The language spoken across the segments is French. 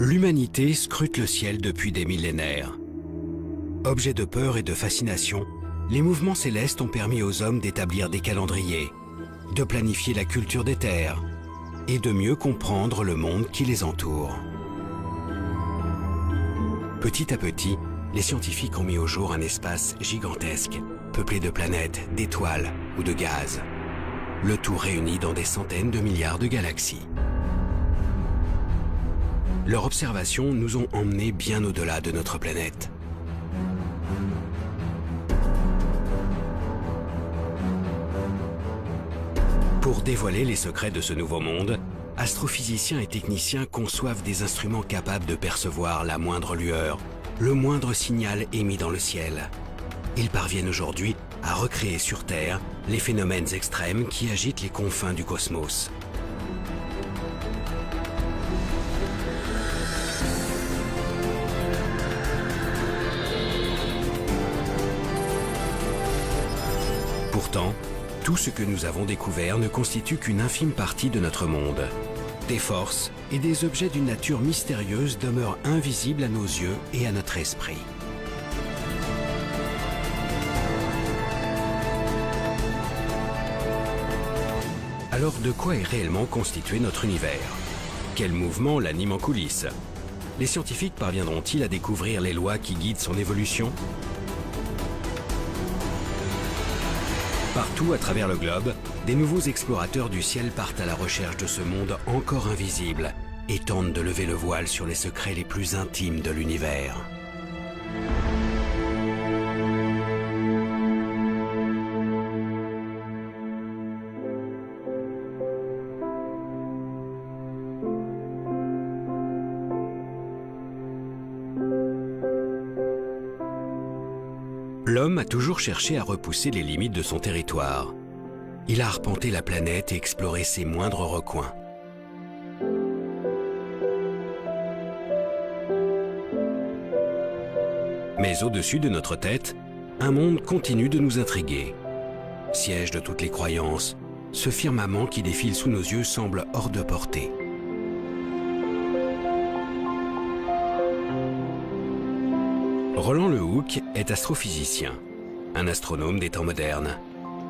L'humanité scrute le ciel depuis des millénaires. Objets de peur et de fascination, les mouvements célestes ont permis aux hommes d'établir des calendriers, de planifier la culture des terres et de mieux comprendre le monde qui les entoure. Petit à petit, les scientifiques ont mis au jour un espace gigantesque, peuplé de planètes, d'étoiles ou de gaz. Le tout réuni dans des centaines de milliards de galaxies. Leurs observations nous ont emmenés bien au-delà de notre planète. Pour dévoiler les secrets de ce nouveau monde, astrophysiciens et techniciens conçoivent des instruments capables de percevoir la moindre lueur, le moindre signal émis dans le ciel. Ils parviennent aujourd'hui à recréer sur Terre les phénomènes extrêmes qui agitent les confins du cosmos. Pourtant, tout ce que nous avons découvert ne constitue qu'une infime partie de notre monde. Des forces et des objets d'une nature mystérieuse demeurent invisibles à nos yeux et à notre esprit. Alors de quoi est réellement constitué notre univers? Quel mouvement l'anime en coulisses? Les scientifiques parviendront-ils à découvrir les lois qui guident son évolution? Partout à travers le globe, des nouveaux explorateurs du ciel partent à la recherche de ce monde encore invisible et tentent de lever le voile sur les secrets les plus intimes de l'univers. L'homme a toujours cherché à repousser les limites de son territoire. Il a arpenté la planète et exploré ses moindres recoins. Mais au-dessus de notre tête, un monde continue de nous intriguer. Siège de toutes les croyances, ce firmament qui défile sous nos yeux semble hors de portée. Roland Lehoucq est astrophysicien, un astronome des temps modernes.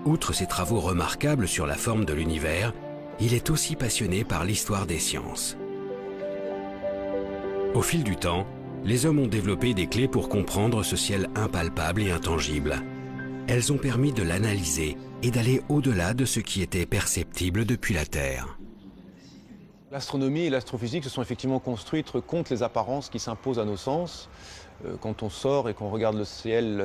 Outre ses travaux remarquables sur la forme de l'univers, il est aussi passionné par l'histoire des sciences. Au fil du temps, les hommes ont développé des clés pour comprendre ce ciel impalpable et intangible. Elles ont permis de l'analyser et d'aller au-delà de ce qui était perceptible depuis la Terre. L'astronomie et l'astrophysique se sont effectivement construites contre les apparences qui s'imposent à nos sens. Quand on sort et qu'on regarde le ciel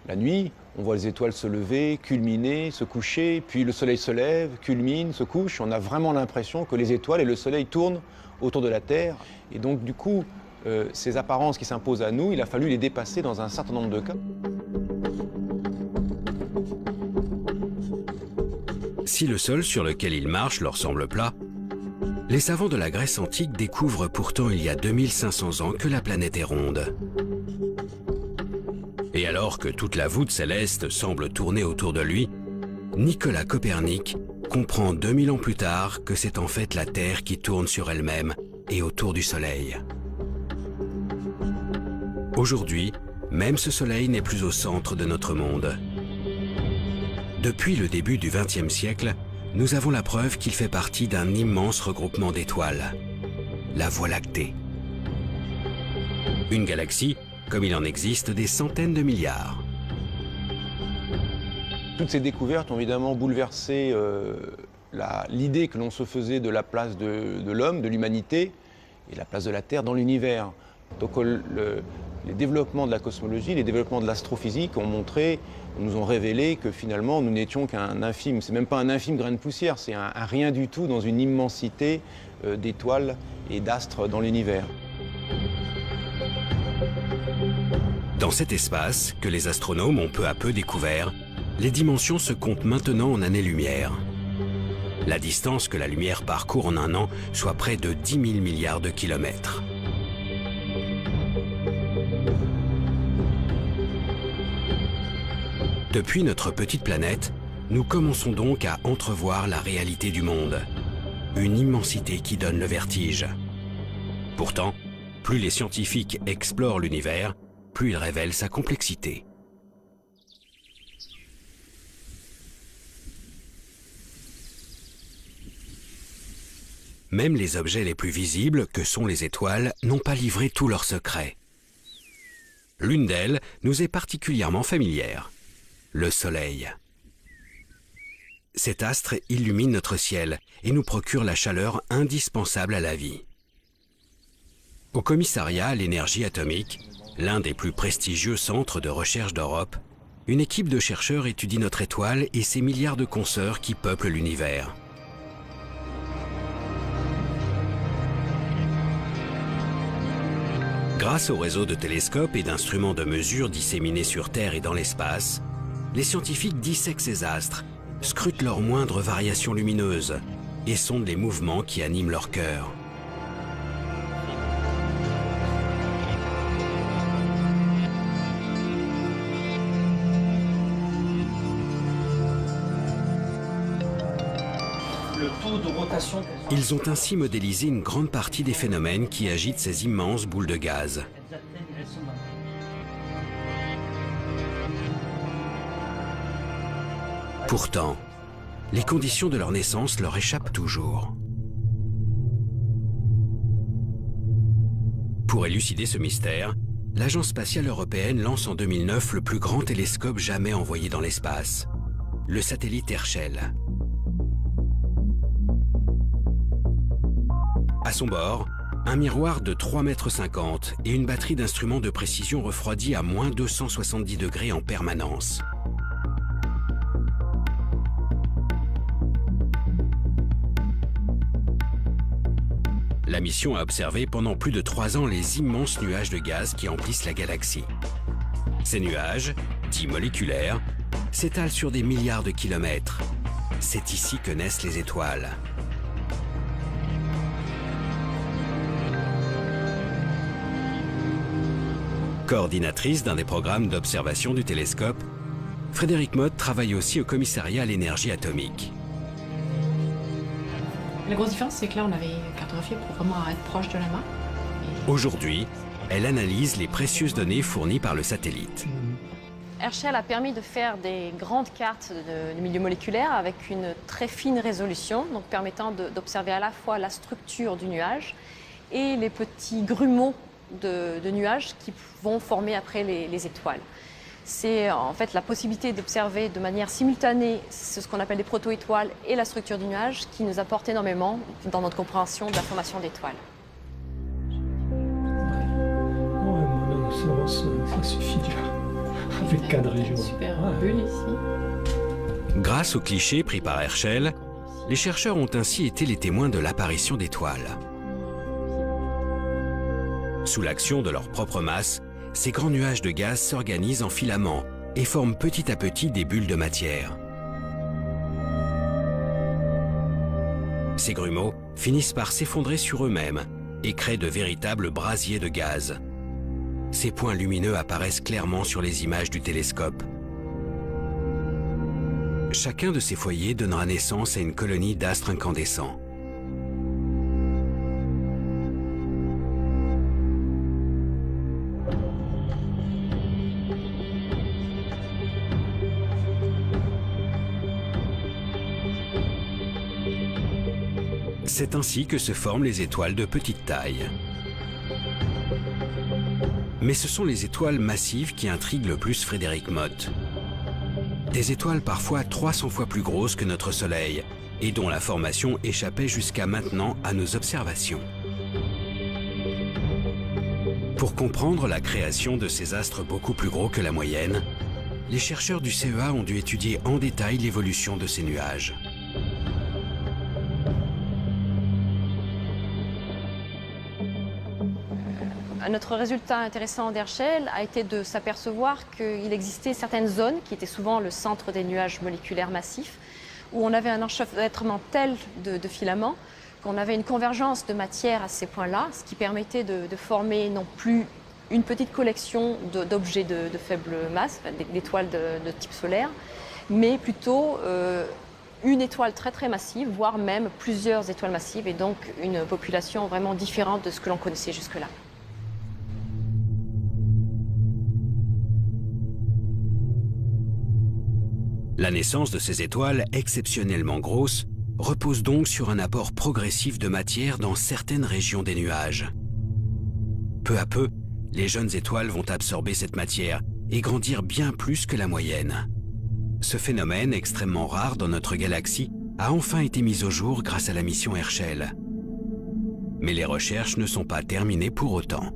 la nuit, on voit les étoiles se lever, culminer, se coucher, puis le soleil se lève, culmine, se couche. On a vraiment l'impression que les étoiles et le soleil tournent autour de la Terre. Et donc du coup, ces apparences qui s'imposent à nous, il a fallu les dépasser dans un certain nombre de cas. Si le sol sur lequel ils marchent leur semble plat, les savants de la Grèce antique découvrent pourtant il y a 2500 ans que la planète est ronde. Et alors que toute la voûte céleste semble tourner autour de lui, Nicolas Copernic comprend 2000 ans plus tard que c'est en fait la Terre qui tourne sur elle-même et autour du Soleil. Aujourd'hui, même ce Soleil n'est plus au centre de notre monde. Depuis le début du XXe siècle, nous avons la preuve qu'il fait partie d'un immense regroupement d'étoiles, la Voie lactée. Une galaxie, comme il en existe des centaines de milliards. Toutes ces découvertes ont évidemment bouleversé l'idée que l'on se faisait de la place de l'homme, de l'humanité, et la place de la Terre dans l'univers. Donc les développements de la cosmologie, les développements de l'astrophysique nous ont révélé que finalement nous n'étions qu'un infime, c'est même pas un infime grain de poussière, c'est un rien du tout dans une immensité d'étoiles et d'astres dans l'univers. Dans cet espace, que les astronomes ont peu à peu découvert, les dimensions se comptent maintenant en années-lumière. La distance que la lumière parcourt en un an, soit près de 10 000 milliards de kilomètres. Depuis notre petite planète, nous commençons donc à entrevoir la réalité du monde. Une immensité qui donne le vertige. Pourtant, Plus les scientifiques explorent l'univers, plus ils révèlent sa complexité. Même les objets les plus visibles, que sont les étoiles, n'ont pas livré tous leurs secrets. L'une d'elles nous est particulièrement familière, le Soleil. Cet astre illumine notre ciel et nous procure la chaleur indispensable à la vie. Au commissariat à l'énergie atomique, l'un des plus prestigieux centres de recherche d'Europe, une équipe de chercheurs étudie notre étoile et ses milliards de consoeurs qui peuplent l'univers. Grâce au réseau de télescopes et d'instruments de mesure disséminés sur Terre et dans l'espace, les scientifiques dissèquent ces astres, scrutent leurs moindres variations lumineuses et sondent les mouvements qui animent leur cœur. Ils ont ainsi modélisé une grande partie des phénomènes qui agitent ces immenses boules de gaz. Pourtant, les conditions de leur naissance leur échappent toujours. Pour élucider ce mystère, l'Agence spatiale européenne lance en 2009 le plus grand télescope jamais envoyé dans l'espace, le satellite Herschel. À son bord, un miroir de 3,50 m et une batterie d'instruments de précision refroidie à moins 270 degrés en permanence. La mission a observé pendant plus de 3 ans les immenses nuages de gaz qui emplissent la galaxie. Ces nuages, dits moléculaires, s'étalent sur des milliards de kilomètres. C'est ici que naissent les étoiles. Coordinatrice d'un des programmes d'observation du télescope, Frédérique Mott travaille aussi au commissariat à l'énergie atomique. La grosse différence, c'est que là, on avait cartographié pour vraiment être proche de la main. Aujourd'hui, elle analyse les précieuses données fournies par le satellite. Herschel a permis de faire des grandes cartes de milieu moléculaire avec une très fine résolution, donc permettant d'observer à la fois la structure du nuage et les petits grumeaux de nuages qui vont former après les étoiles. C'est en fait la possibilité d'observer de manière simultanée ce qu'on appelle des proto-étoiles et la structure du nuage qui nous apporte énormément dans notre compréhension de la formation d'étoiles. Ça suffit avec cadre région. Super bulle ici. Grâce aux clichés pris par Herschel, les chercheurs ont ainsi été les témoins de l'apparition d'étoiles. Sous l'action de leur propre masse, ces grands nuages de gaz s'organisent en filaments et forment petit à petit des bulles de matière. Ces grumeaux finissent par s'effondrer sur eux-mêmes et créent de véritables brasiers de gaz. Ces points lumineux apparaissent clairement sur les images du télescope. Chacun de ces foyers donnera naissance à une colonie d'astres incandescents. C'est ainsi que se forment les étoiles de petite taille. Mais ce sont les étoiles massives qui intriguent le plus Frédérique Mott. Des étoiles parfois 300 fois plus grosses que notre Soleil et dont la formation échappait jusqu'à maintenant à nos observations. Pour comprendre la création de ces astres beaucoup plus gros que la moyenne, les chercheurs du CEA ont dû étudier en détail l'évolution de ces nuages. Notre résultat intéressant d'Herschel a été de s'apercevoir qu'il existait certaines zones qui étaient souvent le centre des nuages moléculaires massifs, où on avait un enchevêtrement tel de filaments qu'on avait une convergence de matière à ces points-là, ce qui permettait de former non plus une petite collection d'objets de faible masse, d'étoiles de type solaire, mais plutôt une étoile très très massive, voire même plusieurs étoiles massives, et donc une population vraiment différente de ce que l'on connaissait jusque-là. La naissance de ces étoiles exceptionnellement grosses repose donc sur un apport progressif de matière dans certaines régions des nuages. Peu à peu, les jeunes étoiles vont absorber cette matière et grandir bien plus que la moyenne. Ce phénomène, extrêmement rare dans notre galaxie, a enfin été mis au jour grâce à la mission Herschel. Mais les recherches ne sont pas terminées pour autant.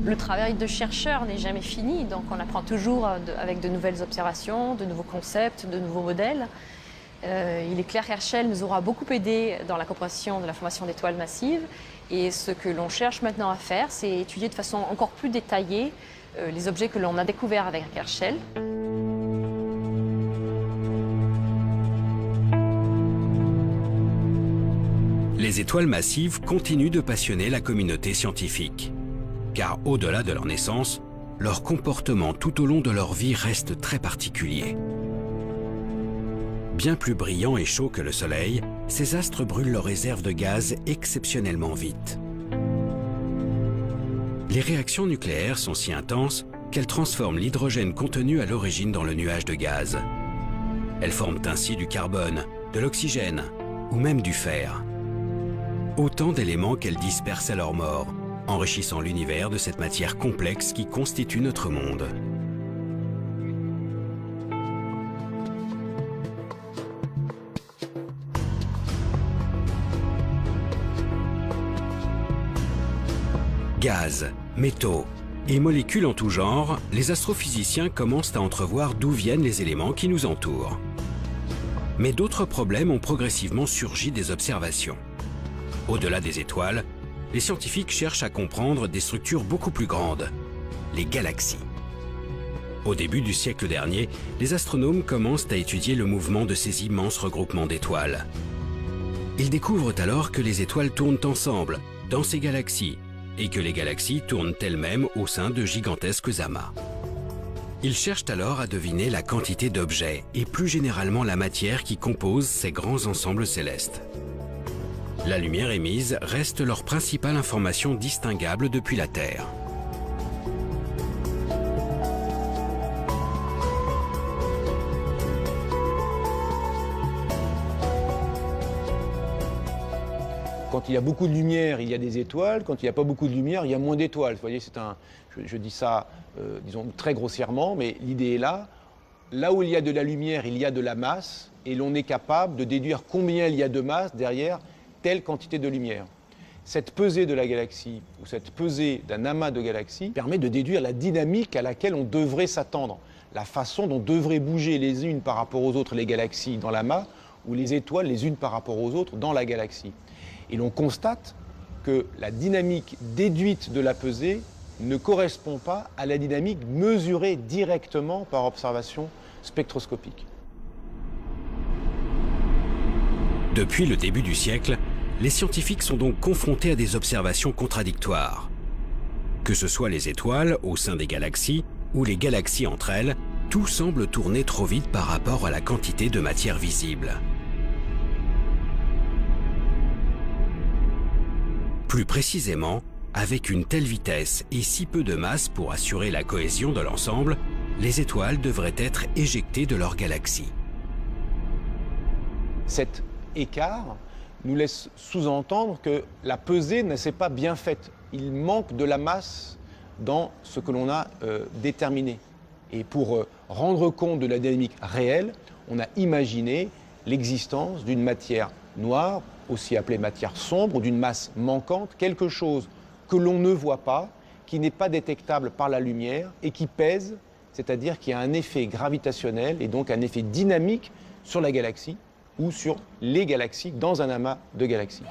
Le travail de chercheur n'est jamais fini, donc on apprend toujours avec de nouvelles observations, de nouveaux concepts, de nouveaux modèles. Il est clair qu'Herschel nous aura beaucoup aidé dans la compréhension de la formation d'étoiles massives. Et ce que l'on cherche maintenant à faire, c'est étudier de façon encore plus détaillée les objets que l'on a découverts avec Herschel. Les étoiles massives continuent de passionner la communauté scientifique. Car au-delà de leur naissance, leur comportement tout au long de leur vie reste très particulier. Bien plus brillants et chauds que le Soleil, ces astres brûlent leurs réserves de gaz exceptionnellement vite. Les réactions nucléaires sont si intenses qu'elles transforment l'hydrogène contenu à l'origine dans le nuage de gaz. Elles forment ainsi du carbone, de l'oxygène ou même du fer. Autant d'éléments qu'elles dispersent à leur mort, enrichissant l'univers de cette matière complexe qui constitue notre monde. Gaz, métaux et molécules en tout genre, les astrophysiciens commencent à entrevoir d'où viennent les éléments qui nous entourent. Mais d'autres problèmes ont progressivement surgi des observations. Au-delà des étoiles, les scientifiques cherchent à comprendre des structures beaucoup plus grandes, les galaxies. Au début du siècle dernier, les astronomes commencent à étudier le mouvement de ces immenses regroupements d'étoiles. Ils découvrent alors que les étoiles tournent ensemble, dans ces galaxies, et que les galaxies tournent elles-mêmes au sein de gigantesques amas. Ils cherchent alors à deviner la quantité d'objets et plus généralement la matière qui compose ces grands ensembles célestes. La lumière émise reste leur principale information distinguable depuis la Terre. Quand il y a beaucoup de lumière, il y a des étoiles. Quand il n'y a pas beaucoup de lumière, il y a moins d'étoiles. Vous voyez, je dis ça, disons, très grossièrement, mais l'idée est là. Là où il y a de la lumière, il y a de la masse, et l'on est capable de déduire combien il y a de masse derrière telle quantité de lumière. Cette pesée de la galaxie, ou cette pesée d'un amas de galaxies, permet de déduire la dynamique à laquelle on devrait s'attendre, la façon dont devraient bouger les unes par rapport aux autres les galaxies dans l'amas, ou les étoiles les unes par rapport aux autres dans la galaxie. Et l'on constate que la dynamique déduite de la pesée ne correspond pas à la dynamique mesurée directement par observation spectroscopique. Depuis le début du siècle, les scientifiques sont donc confrontés à des observations contradictoires. Que ce soit les étoiles au sein des galaxies ou les galaxies entre elles, tout semble tourner trop vite par rapport à la quantité de matière visible. Plus précisément, avec une telle vitesse et si peu de masse pour assurer la cohésion de l'ensemble, les étoiles devraient être éjectées de leur galaxie. Cet écart nous laisse sous-entendre que la pesée ne s'est pas bien faite. Il manque de la masse dans ce que l'on a déterminé. Et pour rendre compte de la dynamique réelle, on a imaginé l'existence d'une matière noire, aussi appelée matière sombre, ou d'une masse manquante, quelque chose que l'on ne voit pas, qui n'est pas détectable par la lumière et qui pèse, c'est-à-dire qui a un effet gravitationnel et donc un effet dynamique sur la galaxie ou sur les galaxies dans un amas de galaxies.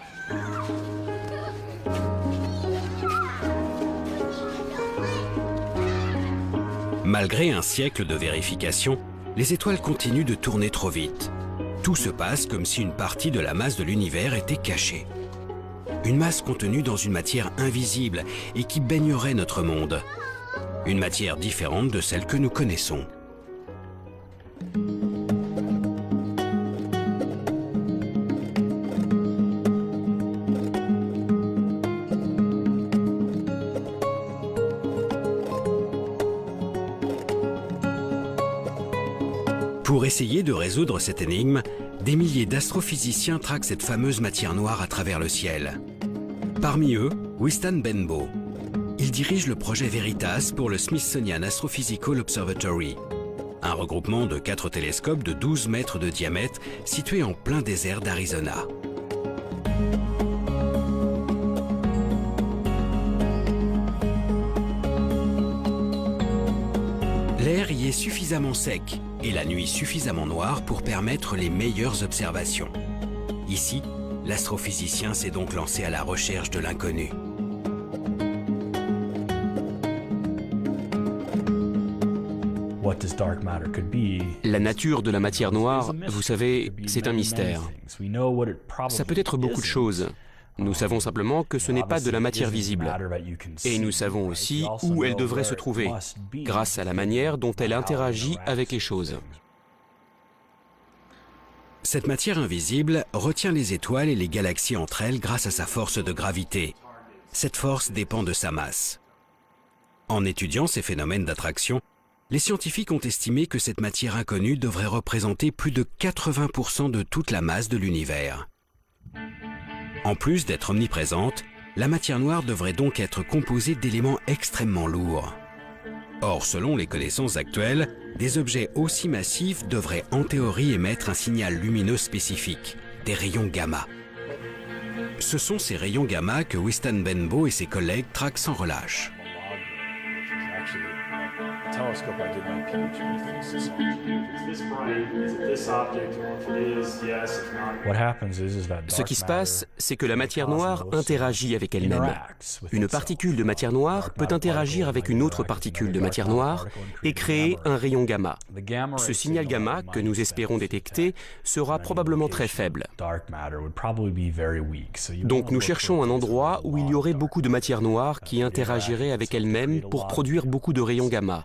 Malgré un siècle de vérification, les étoiles continuent de tourner trop vite. Tout se passe comme si une partie de la masse de l'univers était cachée. Une masse contenue dans une matière invisible et qui baignerait notre monde. Une matière différente de celle que nous connaissons. essayer de résoudre cette énigme, des milliers d'astrophysiciens traquent cette fameuse matière noire à travers le ciel. Parmi eux, Wystan Benbow. Il dirige le projet Veritas pour le Smithsonian Astrophysical Observatory, un regroupement de 4 télescopes de 12 mètres de diamètre situés en plein désert d'Arizona. L'air y est suffisamment sec et la nuit suffisamment noire pour permettre les meilleures observations. Ici, l'astrophysicien s'est donc lancé à la recherche de l'inconnu. La nature de la matière noire, vous savez, c'est un mystère. Ça peut être beaucoup de choses. Nous savons simplement que ce n'est pas de la matière visible. Et nous savons aussi où elle devrait se trouver, grâce à la manière dont elle interagit avec les choses. Cette matière invisible retient les étoiles et les galaxies entre elles grâce à sa force de gravité. Cette force dépend de sa masse. En étudiant ces phénomènes d'attraction, les scientifiques ont estimé que cette matière inconnue devrait représenter plus de 80% de toute la masse de l'univers. En plus d'être omniprésente, la matière noire devrait donc être composée d'éléments extrêmement lourds. Or, selon les connaissances actuelles, des objets aussi massifs devraient en théorie émettre un signal lumineux spécifique, des rayons gamma. Ce sont ces rayons gamma que Wystan Benbow et ses collègues traquent sans relâche. Ce qui se passe, c'est que la matière noire interagit avec elle-même. Une particule de matière noire peut interagir avec une autre particule de matière noire et créer un rayon gamma. Ce signal gamma, que nous espérons détecter, sera probablement très faible. Donc nous cherchons un endroit où il y aurait beaucoup de matière noire qui interagirait avec elle-même pour produire beaucoup de rayons gamma.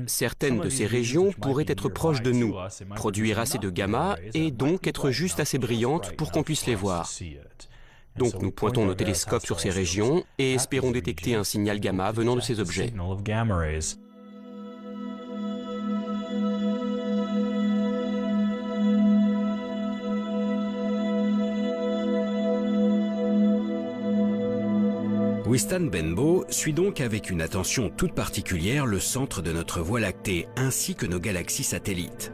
Certaines de ces régions pourraient être proches de nous, produire assez de gamma et donc être juste assez brillantes pour qu'on puisse les voir. Donc nous pointons nos télescopes sur ces régions et espérons détecter un signal gamma venant de ces objets. Wystan Benbow suit donc avec une attention toute particulière le centre de notre Voie lactée ainsi que nos galaxies satellites.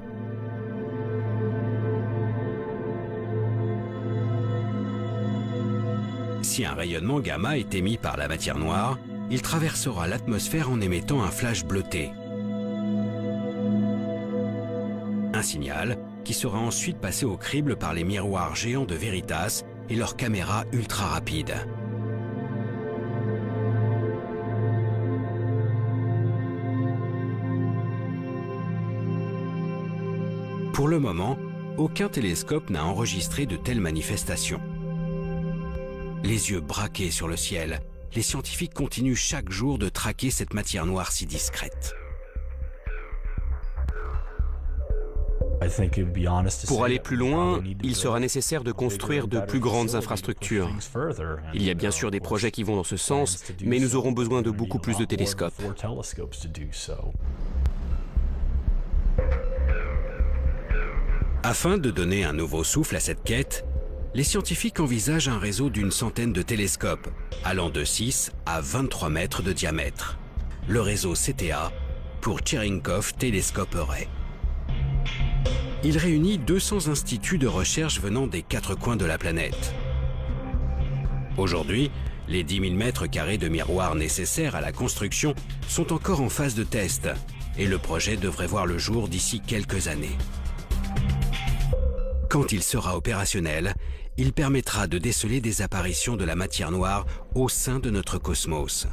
Si un rayonnement gamma est émis par la matière noire, il traversera l'atmosphère en émettant un flash bleuté. Un signal qui sera ensuite passé au crible par les miroirs géants de Veritas et leurs caméras ultra rapides. Pour le moment, aucun télescope n'a enregistré de telles manifestations. Les yeux braqués sur le ciel, les scientifiques continuent chaque jour de traquer cette matière noire si discrète. Pour aller plus loin, il sera nécessaire de construire de plus grandes infrastructures. Il y a bien sûr des projets qui vont dans ce sens, mais nous aurons besoin de beaucoup plus de télescopes. Afin de donner un nouveau souffle à cette quête, les scientifiques envisagent un réseau d'une centaine de télescopes, allant de 6 à 23 mètres de diamètre. Le réseau CTA pour Cherenkov Telescope Array. Il réunit 200 instituts de recherche venant des 4 coins de la planète. Aujourd'hui, les 10 000 mètres carrés de miroirs nécessaires à la construction sont encore en phase de test et le projet devrait voir le jour d'ici quelques années. Quand il sera opérationnel, il permettra de déceler des apparitions de la matière noire au sein de notre cosmos.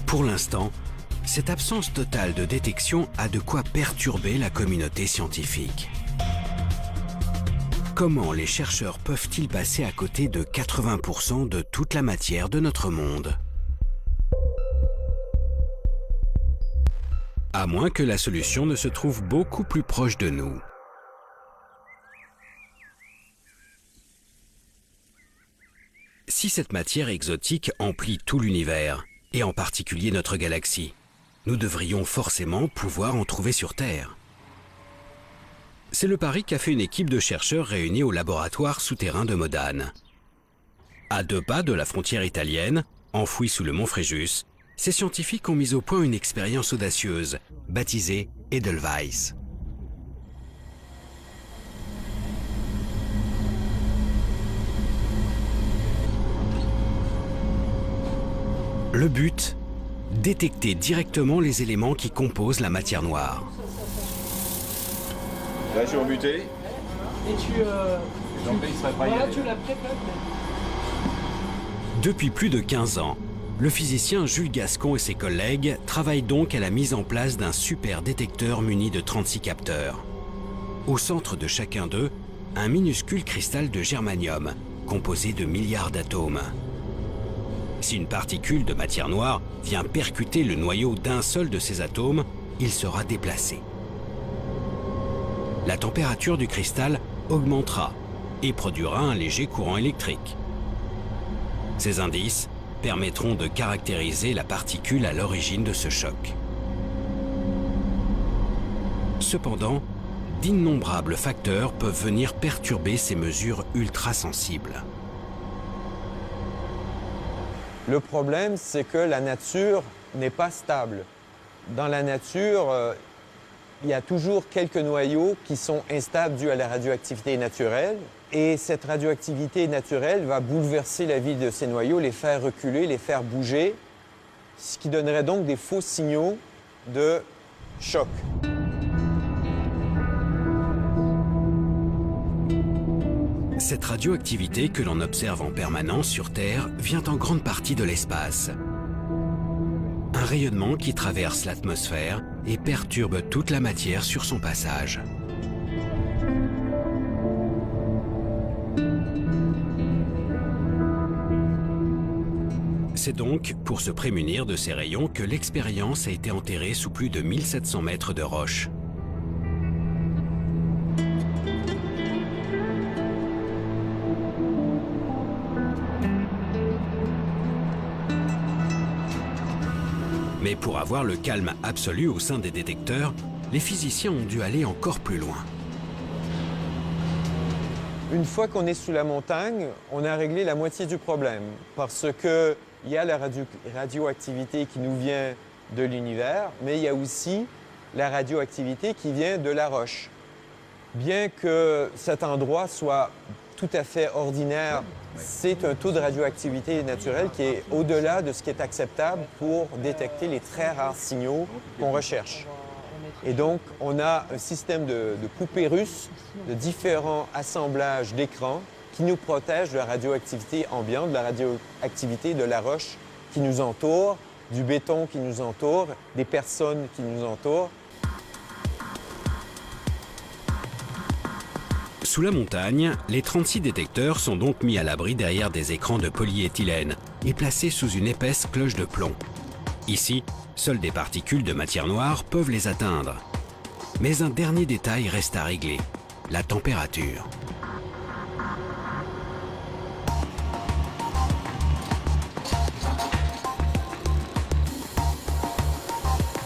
Pour l'instant, cette absence totale de détection a de quoi perturber la communauté scientifique. Comment les chercheurs peuvent-ils passer à côté de 80% de toute la matière de notre monde ? À moins que la solution ne se trouve beaucoup plus proche de nous. Si cette matière exotique emplit tout l'univers, et en particulier notre galaxie. Nous devrions forcément pouvoir en trouver sur Terre. C'est le pari qu'a fait une équipe de chercheurs réunis au laboratoire souterrain de Modane. À 2 pas de la frontière italienne, enfouie sous le mont Fréjus, ces scientifiques ont mis au point une expérience audacieuse, baptisée Edelweiss. Le but, détecter directement les éléments qui composent la matière noire. Là, je suis embuté. Et tu l'as préparé. Depuis plus de 15 ans, le physicien Jules Gascon et ses collègues travaillent donc à la mise en place d'un super détecteur muni de 36 capteurs. Au centre de chacun d'eux, un minuscule cristal de germanium, composé de milliards d'atomes. Si une particule de matière noire vient percuter le noyau d'un seul de ces atomes, il sera déplacé. La température du cristal augmentera et produira un léger courant électrique. Ces indices permettront de caractériser la particule à l'origine de ce choc. Cependant, d'innombrables facteurs peuvent venir perturber ces mesures ultra-sensibles. Le problème, c'est que la nature n'est pas stable. Dans la nature, il y a toujours quelques noyaux qui sont instables dus à la radioactivité naturelle. Et cette radioactivité naturelle va bouleverser la vie de ces noyaux, les faire reculer, les faire bouger, ce qui donnerait donc des faux signaux de choc. Cette radioactivité que l'on observe en permanence sur Terre vient en grande partie de l'espace. Un rayonnement qui traverse l'atmosphère et perturbe toute la matière sur son passage. C'est donc pour se prémunir de ces rayons que l'expérience a été enterrée sous plus de 1700 mètres de roche. Mais pour avoir le calme absolu au sein des détecteurs, les physiciens ont dû aller encore plus loin. Une fois qu'on est sous la montagne, on a réglé la moitié du problème parce qu'il y a la radioactivité qui nous vient de l'univers, mais il y a aussi la radioactivité qui vient de la roche. Bien que cet endroit soit tout à fait ordinaire, c'est un taux de radioactivité naturelle qui est au-delà de ce qui est acceptable pour détecter les très rares signaux qu'on recherche. Et donc, on a un système de poupées russes, de différents assemblages d'écrans qui nous protègent de la radioactivité ambiante, de la radioactivité de la roche qui nous entoure, du béton qui nous entoure, des personnes qui nous entourent. Sous la montagne, les 36 détecteurs sont donc mis à l'abri derrière des écrans de polyéthylène et placés sous une épaisse cloche de plomb. Ici, seules des particules de matière noire peuvent les atteindre. Mais un dernier détail reste à régler, la température.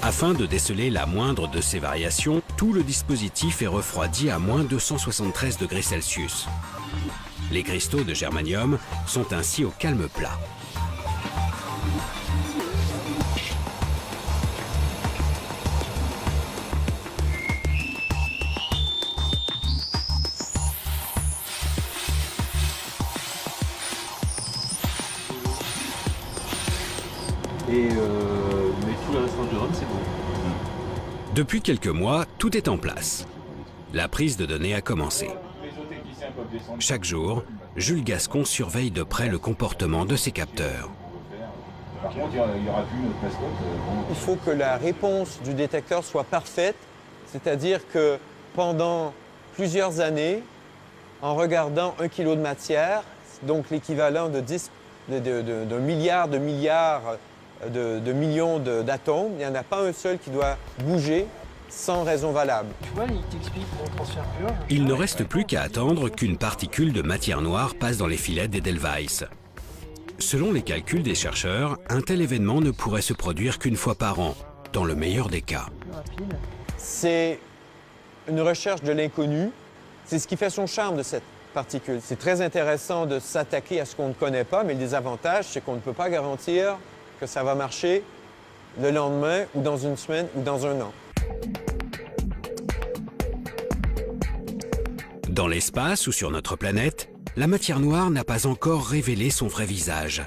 Afin de déceler la moindre de ces variations, tout le dispositif est refroidi à moins 273 degrés Celsius. Les cristaux de germanium sont ainsi au calme plat. Mais tout le restant du rhum, c'est bon. Depuis quelques mois, tout est en place. La prise de données a commencé. Chaque jour, Jules Gascon surveille de près le comportement de ses capteurs. Par contre, il n'y aura plus notre mascotte. Il faut que la réponse du détecteur soit parfaite, c'est-à-dire que pendant plusieurs années, en regardant 1 kilo de matière, donc l'équivalent d'un milliard de millions d'atomes, il n'y en a pas un seul qui doit bouger sans raison valable. Tu vois, il t'explique mon transfert pur. Il ne reste plus qu'à attendre qu'une particule de matière noire passe dans les filets d'Edelweiss. Selon les calculs des chercheurs, un tel événement ne pourrait se produire qu'une fois par an, dans le meilleur des cas. C'est une recherche de l'inconnu. C'est ce qui fait son charme de cette particule. C'est très intéressant de s'attaquer à ce qu'on ne connaît pas, mais le désavantage, c'est qu'on ne peut pas garantir que ça va marcher le lendemain, ou dans une semaine, ou dans un an. Dans l'espace ou sur notre planète, la matière noire n'a pas encore révélé son vrai visage.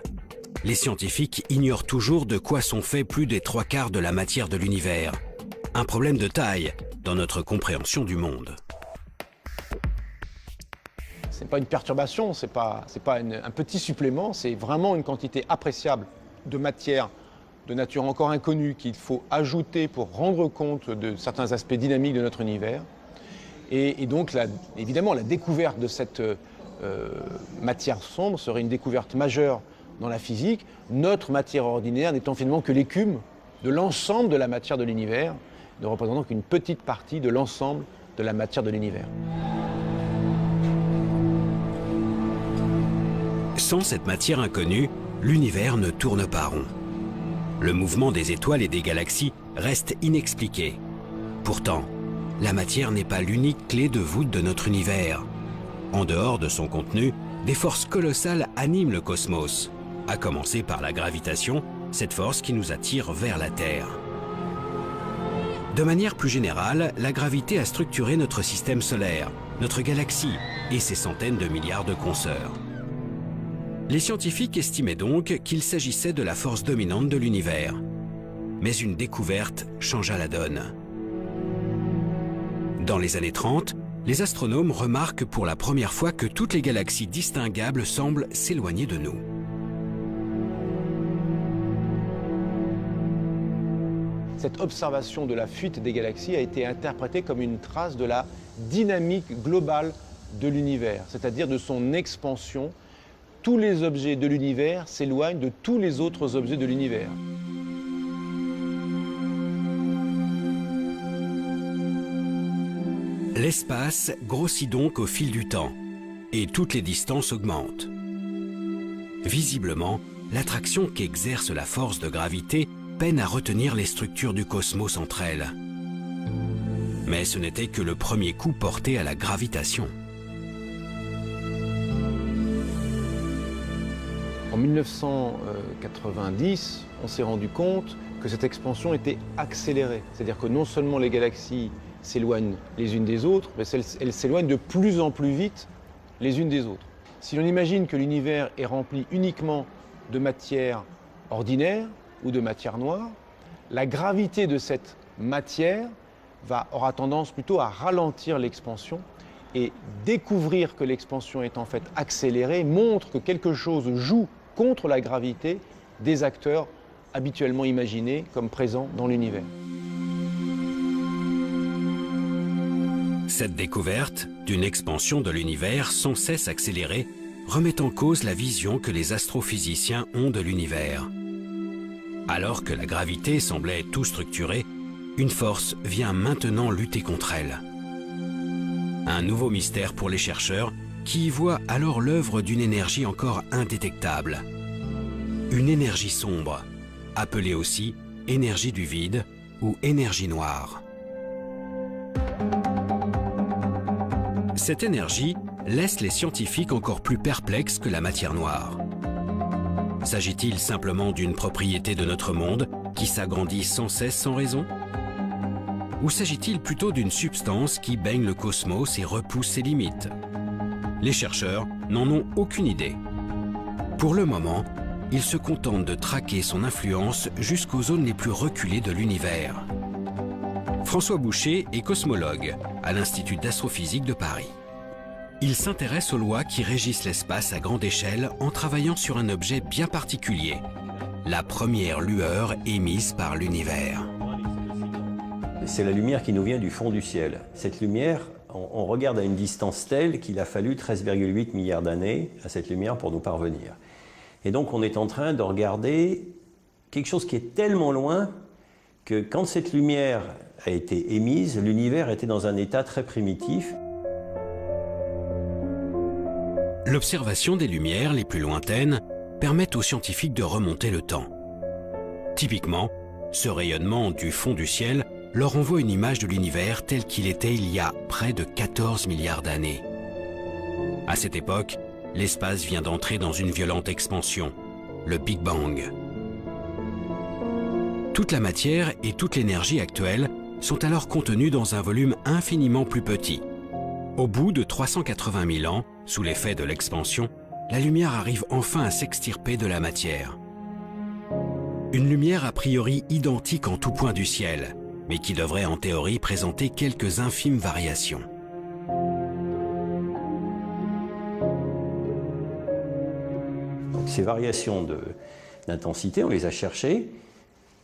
Les scientifiques ignorent toujours de quoi sont faits plus des 3/4 de la matière de l'univers. Un problème de taille dans notre compréhension du monde. Ce n'est pas une perturbation, ce n'est pas un petit supplément, c'est vraiment une quantité appréciable de matière de nature encore inconnue qu'il faut ajouter pour rendre compte de certains aspects dynamiques de notre univers. Et donc, évidemment, la découverte de cette matière sombre serait une découverte majeure dans la physique, notre matière ordinaire n'étant finalement que l'écume de l'ensemble de la matière de l'univers, ne représentant qu'une petite partie de l'ensemble de la matière de l'univers. Sans cette matière inconnue, l'univers ne tourne pas rond. Le mouvement des étoiles et des galaxies reste inexpliqué. Pourtant, la matière n'est pas l'unique clé de voûte de notre univers. En dehors de son contenu, des forces colossales animent le cosmos, à commencer par la gravitation, cette force qui nous attire vers la Terre. De manière plus générale, la gravité a structuré notre système solaire, notre galaxie et ses centaines de milliards de consoeurs. Les scientifiques estimaient donc qu'il s'agissait de la force dominante de l'univers. Mais une découverte changea la donne. Dans les années 30, les astronomes remarquent pour la première fois que toutes les galaxies distinguables semblent s'éloigner de nous. Cette observation de la fuite des galaxies a été interprétée comme une trace de la dynamique globale de l'univers, c'est-à-dire de son expansion. Tous les objets de l'univers s'éloignent de tous les autres objets de l'univers. L'espace grossit donc au fil du temps, et toutes les distances augmentent. Visiblement, l'attraction qu'exerce la force de gravité peine à retenir les structures du cosmos entre elles. Mais ce n'était que le premier coup porté à la gravitation. En 1990, on s'est rendu compte que cette expansion était accélérée. C'est-à-dire que non seulement les galaxies s'éloignent les unes des autres, mais elles s'éloignent de plus en plus vite les unes des autres. Si l'on imagine que l'univers est rempli uniquement de matière ordinaire ou de matière noire, la gravité de cette matière aura tendance plutôt à ralentir l'expansion, et découvrir que l'expansion est en fait accélérée montre que quelque chose joue contre la gravité des acteurs habituellement imaginés comme présents dans l'univers. Cette découverte d'une expansion de l'univers sans cesse accélérée remet en cause la vision que les astrophysiciens ont de l'univers. Alors que la gravité semblait tout structurée, une force vient maintenant lutter contre elle. Un nouveau mystère pour les chercheurs qui y voient alors l'œuvre d'une énergie encore indétectable. Une énergie sombre, appelée aussi énergie du vide ou énergie noire. Cette énergie laisse les scientifiques encore plus perplexes que la matière noire. S'agit-il simplement d'une propriété de notre monde qui s'agrandit sans cesse sans raison ? Ou s'agit-il plutôt d'une substance qui baigne le cosmos et repousse ses limites? Les chercheurs n'en ont aucune idée. Pour le moment, ils se contentent de traquer son influence jusqu'aux zones les plus reculées de l'univers. François Boucher est cosmologue à l'Institut d'astrophysique de Paris. Il s'intéresse aux lois qui régissent l'espace à grande échelle en travaillant sur un objet bien particulier, la première lueur émise par l'univers. C'est la lumière qui nous vient du fond du ciel. Cette lumière, on regarde à une distance telle qu'il a fallu 13,8 milliards d'années à cette lumière pour nous parvenir. Et donc on est en train de regarder quelque chose qui est tellement loin que quand cette lumière a été émise, l'univers était dans un état très primitif. L'observation des lumières les plus lointaines permettent aux scientifiques de remonter le temps. Typiquement, ce rayonnement du fond du ciel leur envoie une image de l'univers tel qu'il était il y a près de 14 milliards d'années. À cette époque, l'espace vient d'entrer dans une violente expansion, le Big Bang. Toute la matière et toute l'énergie actuelle sont alors contenues dans un volume infiniment plus petit. Au bout de 380 000 ans, sous l'effet de l'expansion, la lumière arrive enfin à s'extirper de la matière. Une lumière a priori identique en tout point du ciel, mais qui devrait en théorie présenter quelques infimes variations. Donc, ces variations d'intensité, on les a cherchées,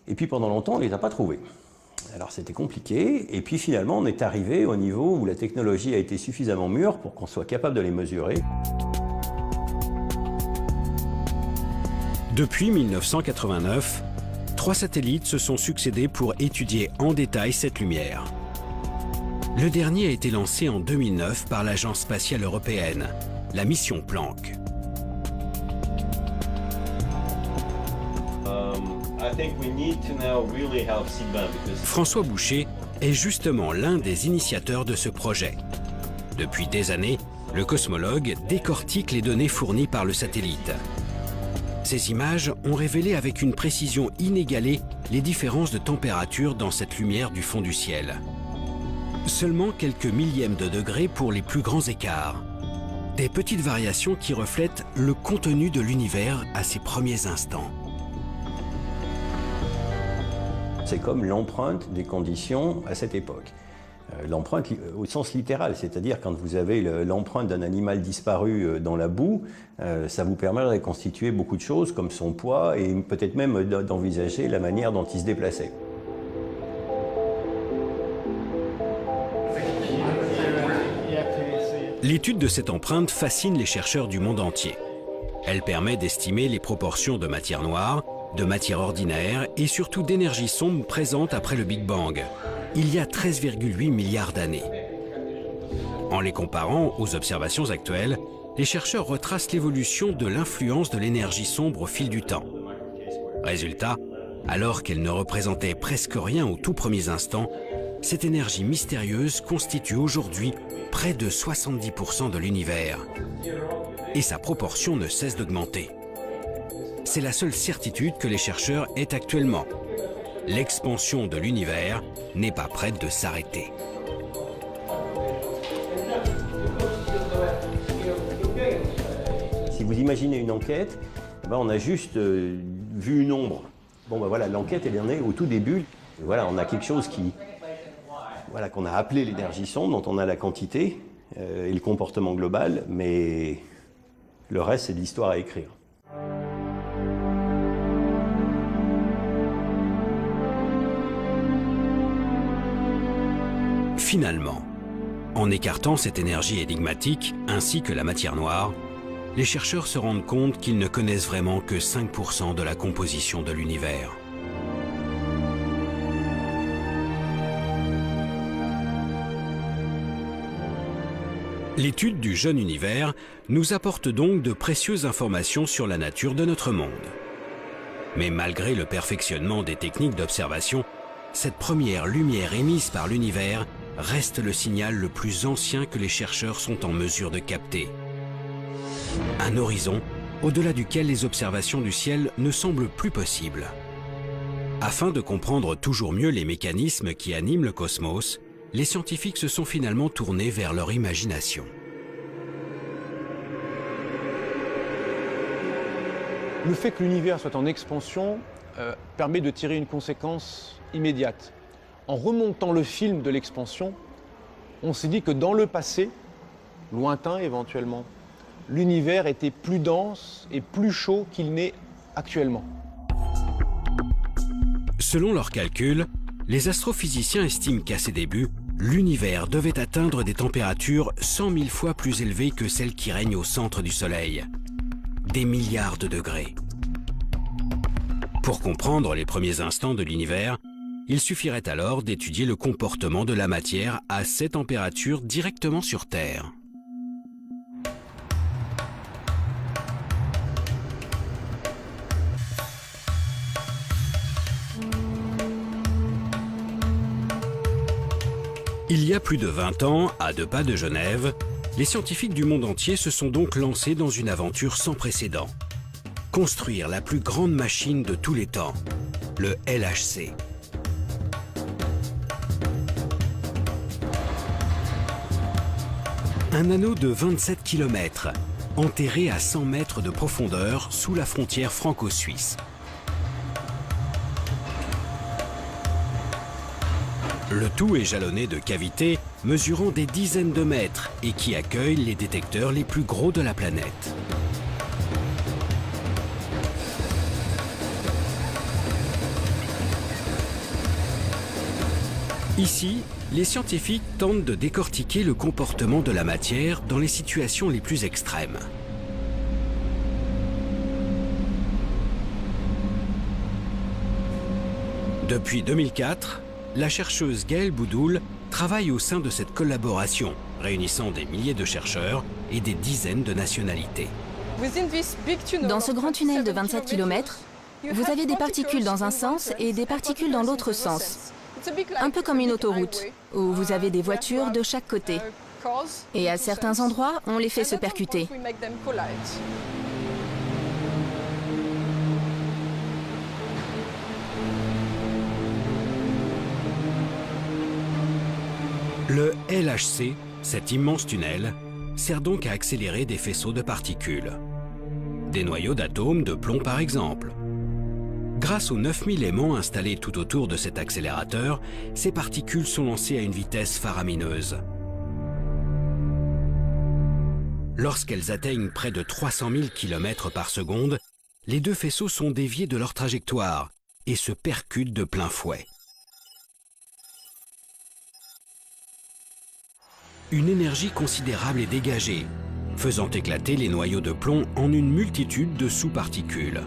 et puis pendant longtemps, on ne les a pas trouvées. Alors c'était compliqué, et puis finalement, on est arrivé au niveau où la technologie a été suffisamment mûre pour qu'on soit capable de les mesurer. Depuis 1989, 3 satellites se sont succédés pour étudier en détail cette lumière. Le dernier a été lancé en 2009 par l'Agence spatiale européenne, la mission Planck. François Boucher est justement l'un des initiateurs de ce projet. Depuis des années, le cosmologue décortique les données fournies par le satellite. Ces images ont révélé avec une précision inégalée les différences de température dans cette lumière du fond du ciel. Seulement quelques millièmes de degrés pour les plus grands écarts. Des petites variations qui reflètent le contenu de l'univers à ses premiers instants. C'est comme l'empreinte des conditions à cette époque. L'empreinte au sens littéral, c'est-à-dire quand vous avez l'empreinte d'un animal disparu dans la boue, ça vous permet de reconstituer beaucoup de choses comme son poids et peut-être même d'envisager la manière dont il se déplaçait. L'étude de cette empreinte fascine les chercheurs du monde entier. Elle permet d'estimer les proportions de matière noire, de matière ordinaire et surtout d'énergie sombre présente après le Big Bang, il y a 13,8 milliards d'années. En les comparant aux observations actuelles, les chercheurs retracent l'évolution de l'influence de l'énergie sombre au fil du temps. Résultat, alors qu'elle ne représentait presque rien aux tout premiers instants, cette énergie mystérieuse constitue aujourd'hui près de 70% de l'univers. Et sa proportion ne cesse d'augmenter. C'est la seule certitude que les chercheurs aient actuellement. L'expansion de l'univers n'est pas prête de s'arrêter. Si vous imaginez une enquête, on a juste vu une ombre. Bon, voilà, l'enquête elle en est au tout début. Et voilà, on a quelque chose qu'on a appelé l'énergie sombre, dont on a la quantité et le comportement global, mais le reste c'est de l'histoire à écrire. Finalement, en écartant cette énergie énigmatique ainsi que la matière noire, les chercheurs se rendent compte qu'ils ne connaissent vraiment que 5% de la composition de l'univers. L'étude du jeune univers nous apporte donc de précieuses informations sur la nature de notre monde. Mais malgré le perfectionnement des techniques d'observation, cette première lumière émise par l'univers reste le signal le plus ancien que les chercheurs sont en mesure de capter. Un horizon au-delà duquel les observations du ciel ne semblent plus possibles. Afin de comprendre toujours mieux les mécanismes qui animent le cosmos, les scientifiques se sont finalement tournés vers leur imagination. Le fait que l'univers soit en expansion permet de tirer une conséquence immédiate. En remontant le film de l'expansion, on s'est dit que dans le passé, lointain éventuellement, l'univers était plus dense et plus chaud qu'il n'est actuellement. Selon leurs calculs, les astrophysiciens estiment qu'à ses débuts, l'univers devait atteindre des températures 100 000 fois plus élevées que celles qui règnent au centre du Soleil. Des milliards de degrés. Pour comprendre les premiers instants de l'univers, il suffirait alors d'étudier le comportement de la matière à ces températures directement sur Terre. Il y a plus de 20 ans, à 2 pas de Genève, les scientifiques du monde entier se sont donc lancés dans une aventure sans précédent. Construire la plus grande machine de tous les temps, le LHC. Un anneau de 27 km, enterré à 100 mètres de profondeur sous la frontière franco-suisse. Le tout est jalonné de cavités mesurant des dizaines de mètres et qui accueillent les détecteurs les plus gros de la planète. Ici, les scientifiques tentent de décortiquer le comportement de la matière dans les situations les plus extrêmes. Depuis 2004, la chercheuse Gaëlle Boudoul travaille au sein de cette collaboration, réunissant des milliers de chercheurs et des dizaines de nationalités. Dans ce grand tunnel de 27 km, vous avez des particules dans un sens et des particules dans l'autre sens. Un peu comme une autoroute, où vous avez des voitures de chaque côté. Et à certains endroits, on les fait se percuter. Le LHC, cet immense tunnel, sert donc à accélérer des faisceaux de particules. Des noyaux d'atomes de plomb par exemple. Grâce aux 9000 aimants installés tout autour de cet accélérateur, ces particules sont lancées à une vitesse faramineuse. Lorsqu'elles atteignent près de 300 000 km par seconde, les deux faisceaux sont déviés de leur trajectoire et se percutent de plein fouet. Une énergie considérable est dégagée, faisant éclater les noyaux de plomb en une multitude de sous-particules.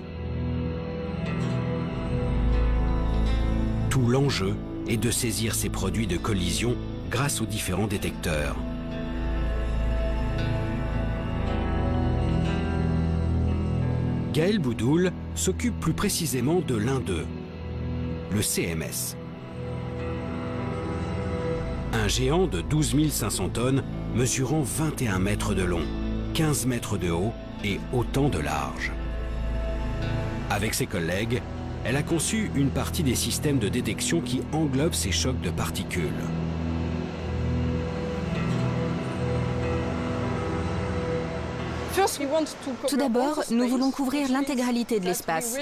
Tout l'enjeu est de saisir ces produits de collision grâce aux différents détecteurs. Gaëlle Boudoul s'occupe plus précisément de l'un d'eux, le CMS. Un géant de 12 500 tonnes mesurant 21 mètres de long, 15 mètres de haut et autant de large. Avec ses collègues, elle a conçu une partie des systèmes de détection qui englobent ces chocs de particules. Tout d'abord, nous voulons couvrir l'intégralité de l'espace,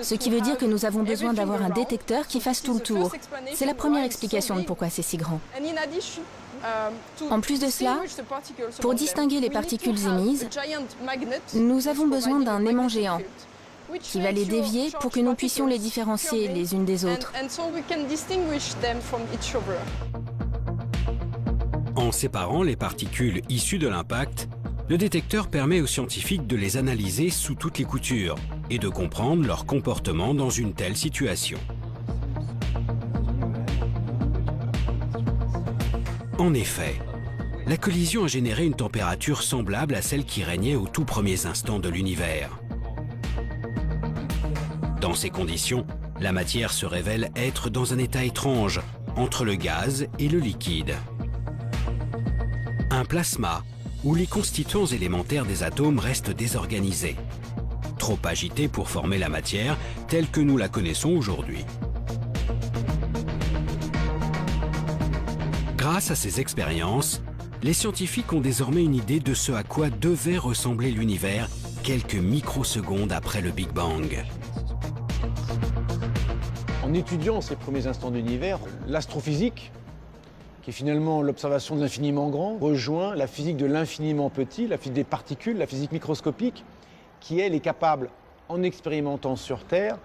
ce qui veut dire que nous avons besoin d'avoir un détecteur qui fasse tout le tour. C'est la première explication de pourquoi c'est si grand. En plus de cela, pour distinguer les particules émises, nous avons besoin d'un aimant géant qui va les dévier pour que nous puissions les différencier les unes des autres. En séparant les particules issues de l'impact, le détecteur permet aux scientifiques de les analyser sous toutes les coutures et de comprendre leur comportement dans une telle situation. En effet, la collision a généré une température semblable à celle qui régnait aux tout premiers instants de l'univers. Dans ces conditions, la matière se révèle être dans un état étrange, entre le gaz et le liquide. Un plasma, où les constituants élémentaires des atomes restent désorganisés, trop agités pour former la matière telle que nous la connaissons aujourd'hui. Grâce à ces expériences, les scientifiques ont désormais une idée de ce à quoi devait ressembler l'univers quelques microsecondes après le Big Bang. En étudiant ces premiers instants de l'univers, l'astrophysique, qui est finalement l'observation de l'infiniment grand, rejoint la physique de l'infiniment petit, la physique des particules, la physique microscopique, qui elle est capable, en expérimentant sur Terre,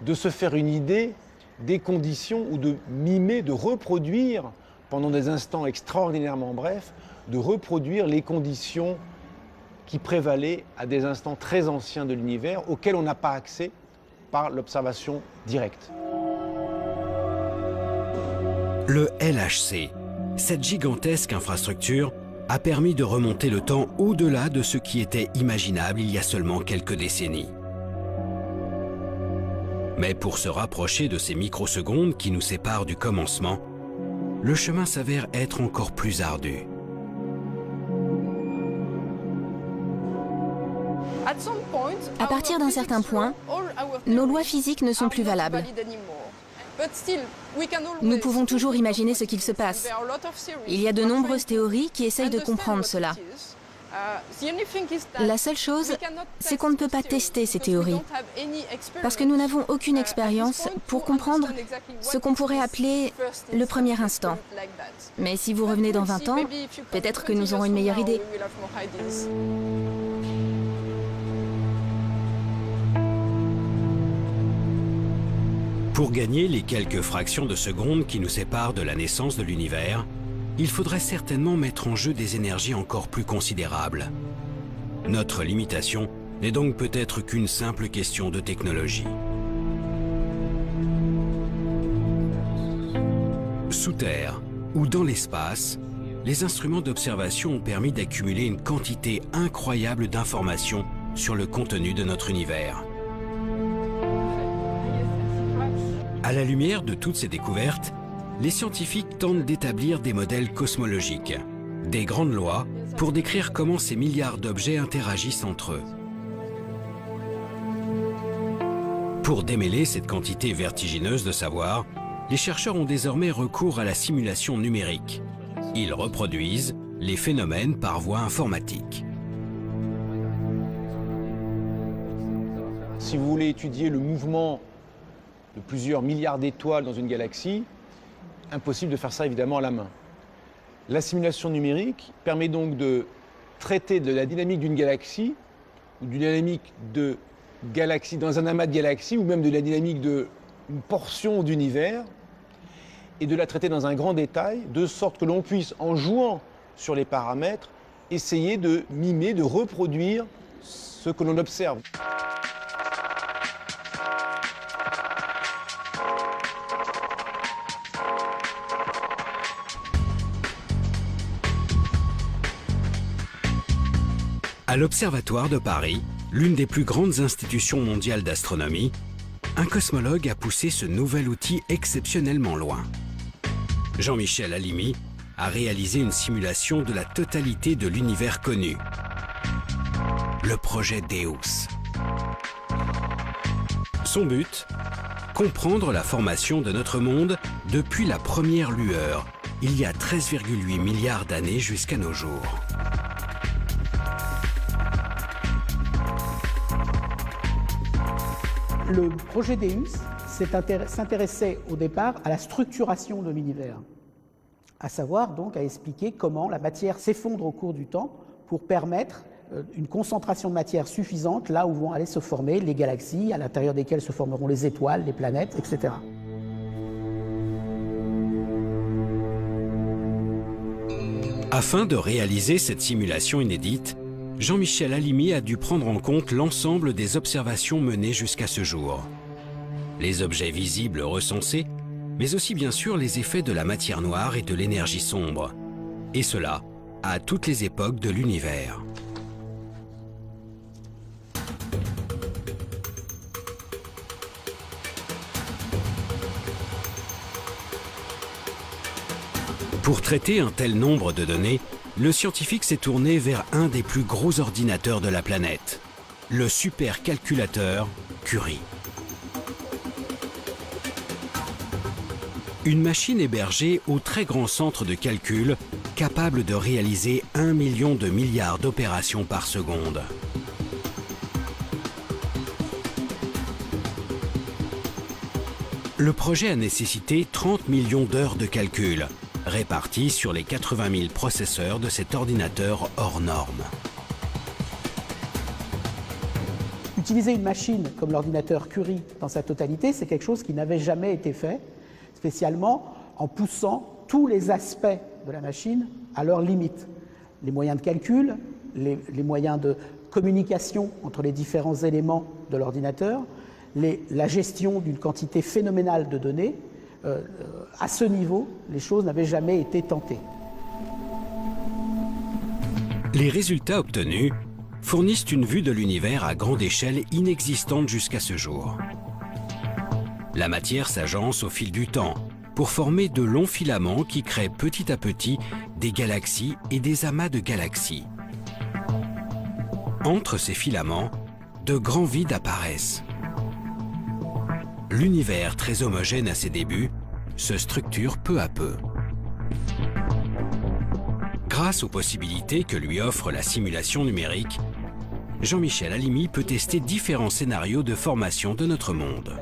de se faire une idée des conditions ou de mimer, de reproduire, pendant des instants extraordinairement brefs, de reproduire les conditions qui prévalaient à des instants très anciens de l'univers, auxquels on n'a pas accès par l'observation directe. Le LHC, cette gigantesque infrastructure, a permis de remonter le temps au-delà de ce qui était imaginable il y a seulement quelques décennies. Mais pour se rapprocher de ces microsecondes qui nous séparent du commencement, le chemin s'avère être encore plus ardu. À partir d'un certain point, nos lois physiques ne sont plus valables. Nous pouvons toujours imaginer ce qu'il se passe. Il y a de nombreuses théories qui essayent de comprendre cela. La seule chose, c'est qu'on ne peut pas tester ces théories, parce que nous n'avons aucune expérience pour comprendre ce qu'on pourrait appeler le premier instant. Mais si vous revenez dans 20 ans, peut-être que nous aurons une meilleure idée. Pour gagner les quelques fractions de seconde qui nous séparent de la naissance de l'univers, il faudrait certainement mettre en jeu des énergies encore plus considérables. Notre limitation n'est donc peut-être qu'une simple question de technologie. Sous terre ou dans l'espace, les instruments d'observation ont permis d'accumuler une quantité incroyable d'informations sur le contenu de notre univers. À la lumière de toutes ces découvertes, les scientifiques tentent d'établir des modèles cosmologiques, des grandes lois pour décrire comment ces milliards d'objets interagissent entre eux. Pour démêler cette quantité vertigineuse de savoir, les chercheurs ont désormais recours à la simulation numérique. Ils reproduisent les phénomènes par voie informatique. Si vous voulez étudier le mouvement de plusieurs milliards d'étoiles dans une galaxie, impossible de faire ça évidemment à la main. La simulation numérique permet donc de traiter de la dynamique d'une galaxie, ou d'une dynamique de galaxie dans un amas de galaxies, ou même de la dynamique d'une portion d'univers, et de la traiter dans un grand détail, de sorte que l'on puisse, en jouant sur les paramètres, essayer de mimer, de reproduire ce que l'on observe. À l'Observatoire de Paris, l'une des plus grandes institutions mondiales d'astronomie, un cosmologue a poussé ce nouvel outil exceptionnellement loin. Jean-Michel Halimi a réalisé une simulation de la totalité de l'univers connu, le projet Deus. Son but, comprendre la formation de notre monde depuis la première lueur, il y a 13,8 milliards d'années jusqu'à nos jours. Le projet Deus s'intéressait au départ à la structuration de l'univers, à savoir donc à expliquer comment la matière s'effondre au cours du temps pour permettre une concentration de matière suffisante là où vont aller se former les galaxies, à l'intérieur desquelles se formeront les étoiles, les planètes, etc. Afin de réaliser cette simulation inédite, Jean-Michel Halimi a dû prendre en compte l'ensemble des observations menées jusqu'à ce jour. Les objets visibles recensés, mais aussi bien sûr les effets de la matière noire et de l'énergie sombre. Et cela à toutes les époques de l'univers. Pour traiter un tel nombre de données, le scientifique s'est tourné vers un des plus gros ordinateurs de la planète, le supercalculateur Curie. Une machine hébergée au très grand centre de calcul, capable de réaliser 1 million de milliards d'opérations par seconde. Le projet a nécessité 30 millions d'heures de calcul, répartis sur les 80 000 processeurs de cet ordinateur hors norme. Utiliser une machine comme l'ordinateur Curie dans sa totalité, c'est quelque chose qui n'avait jamais été fait, spécialement en poussant tous les aspects de la machine à leurs limites. Les moyens de calcul, les moyens de communication entre les différents éléments de l'ordinateur, la gestion d'une quantité phénoménale de données. À ce niveau, les choses n'avaient jamais été tentées. Les résultats obtenus fournissent une vue de l'univers à grande échelle inexistante jusqu'à ce jour. La matière s'agence au fil du temps pour former de longs filaments qui créent petit à petit des galaxies et des amas de galaxies. Entre ces filaments, de grands vides apparaissent. L'univers, très homogène à ses débuts, se structure peu à peu. Grâce aux possibilités que lui offre la simulation numérique, Jean-Michel Halimi peut tester différents scénarios de formation de notre monde.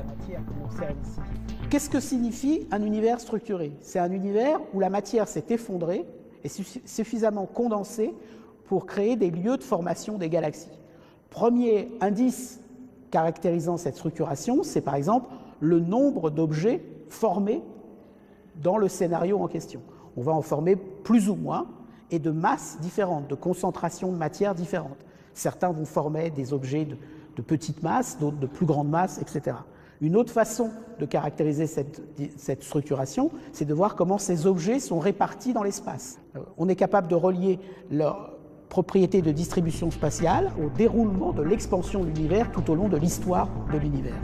Qu'est-ce que signifie un univers structuré? C'est un univers où la matière s'est effondrée et suffisamment condensée pour créer des lieux de formation des galaxies. Premier indice caractérisant cette structuration, c'est par exemple le nombre d'objets formés dans le scénario en question. On va en former plus ou moins et de masses différentes, de concentrations de matière différentes. Certains vont former des objets de petite masse, d'autres de plus grande masse, etc. Une autre façon de caractériser cette structuration, c'est de voir comment ces objets sont répartis dans l'espace. On est capable de relier leur propriétés de distribution spatiale au déroulement de l'expansion de l'univers tout au long de l'histoire de l'univers.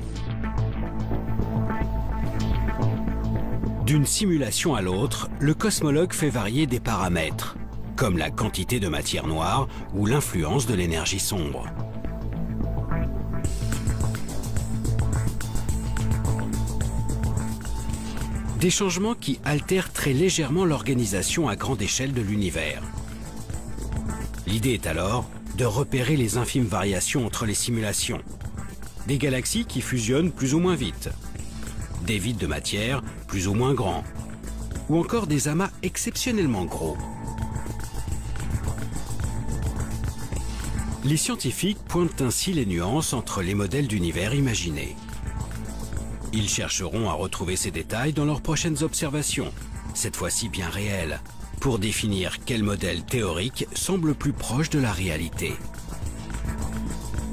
D'une simulation à l'autre, le cosmologue fait varier des paramètres, comme la quantité de matière noire ou l'influence de l'énergie sombre. Des changements qui altèrent très légèrement l'organisation à grande échelle de l'univers. L'idée est alors de repérer les infimes variations entre les simulations. Des galaxies qui fusionnent plus ou moins vite, des vides de matière plus ou moins grands, ou encore des amas exceptionnellement gros. Les scientifiques pointent ainsi les nuances entre les modèles d'univers imaginés. Ils chercheront à retrouver ces détails dans leurs prochaines observations, cette fois-ci bien réelles, pour définir quel modèle théorique semble plus proche de la réalité.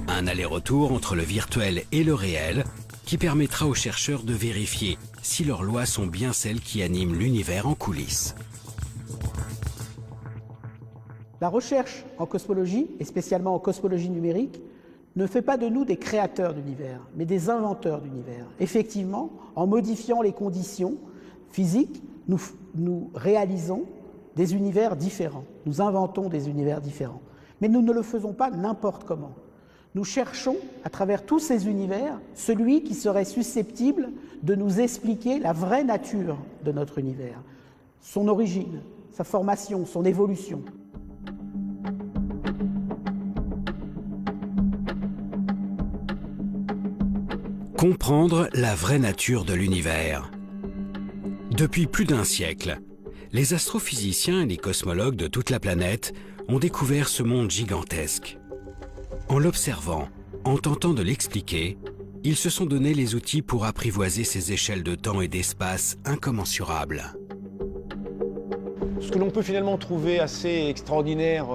Un aller-retour entre le virtuel et le réel qui permettra aux chercheurs de vérifier si leurs lois sont bien celles qui animent l'univers en coulisses. La recherche en cosmologie, et spécialement en cosmologie numérique, ne fait pas de nous des créateurs d'univers, mais des inventeurs d'univers. Effectivement, en modifiant les conditions physiques, nous réalisons des univers différents. Nous inventons des univers différents. Mais nous ne le faisons pas n'importe comment. Nous cherchons, à travers tous ces univers, celui qui serait susceptible de nous expliquer la vraie nature de notre univers, son origine, sa formation, son évolution. Comprendre la vraie nature de l'univers. Depuis plus d'un siècle, les astrophysiciens et les cosmologues de toute la planète ont découvert ce monde gigantesque. En l'observant, en tentant de l'expliquer, ils se sont donné les outils pour apprivoiser ces échelles de temps et d'espace incommensurables. Ce que l'on peut finalement trouver assez extraordinaire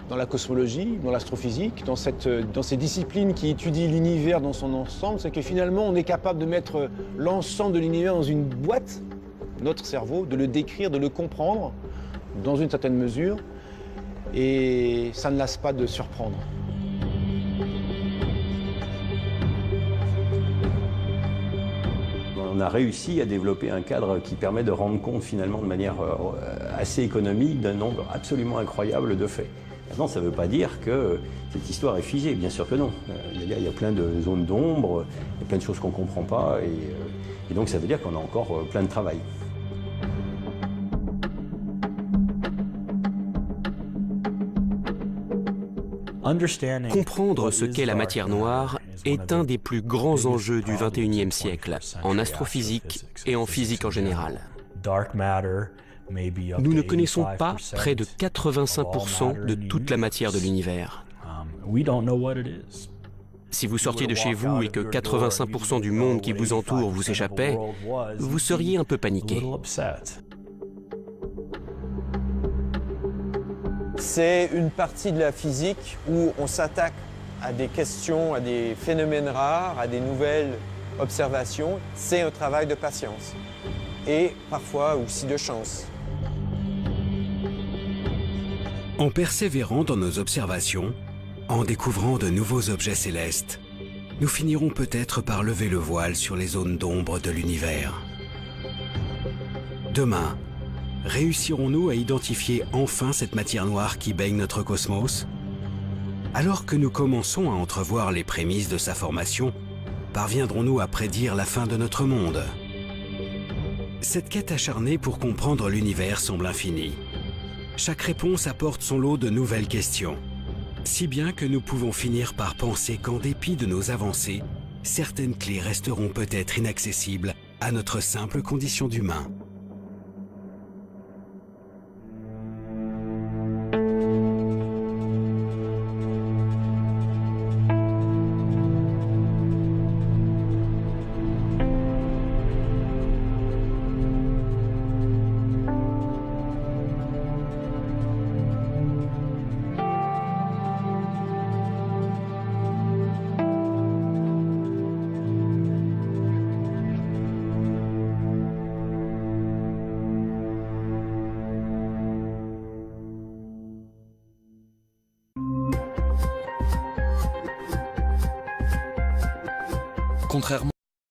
dans la cosmologie, dans l'astrophysique, dans ces disciplines qui étudient l'univers dans son ensemble, c'est que finalement on est capable de mettre l'ensemble de l'univers dans une boîte, notre cerveau, de le décrire, de le comprendre dans une certaine mesure, et ça ne lasse pas de surprendre. On a réussi à développer un cadre qui permet de rendre compte finalement de manière assez économique d'un nombre absolument incroyable de faits. Maintenant, ça ne veut pas dire que cette histoire est figée, bien sûr que non. Il y a plein de zones d'ombre, il y a plein de choses qu'on ne comprend pas, et donc ça veut dire qu'on a encore plein de travail. Comprendre ce qu'est la matière noire est un des plus grands enjeux du XXIe siècle, en astrophysique et en physique en général. Nous ne connaissons pas près de 85% de toute la matière de l'univers. Si vous sortiez de chez vous et que 85% du monde qui vous entoure vous échappait, vous seriez un peu paniqué. C'est une partie de la physique où on s'attaque à des questions, à des phénomènes rares, à des nouvelles observations. C'est un travail de patience et parfois aussi de chance. En persévérant dans nos observations, en découvrant de nouveaux objets célestes, nous finirons peut-être par lever le voile sur les zones d'ombre de l'univers. Demain, réussirons-nous à identifier enfin cette matière noire qui baigne notre cosmos? Alors que nous commençons à entrevoir les prémices de sa formation, parviendrons-nous à prédire la fin de notre monde? Cette quête acharnée pour comprendre l'univers semble infinie. Chaque réponse apporte son lot de nouvelles questions, si bien que nous pouvons finir par penser qu'en dépit de nos avancées, certaines clés resteront peut-être inaccessibles à notre simple condition d'humain. Contrairement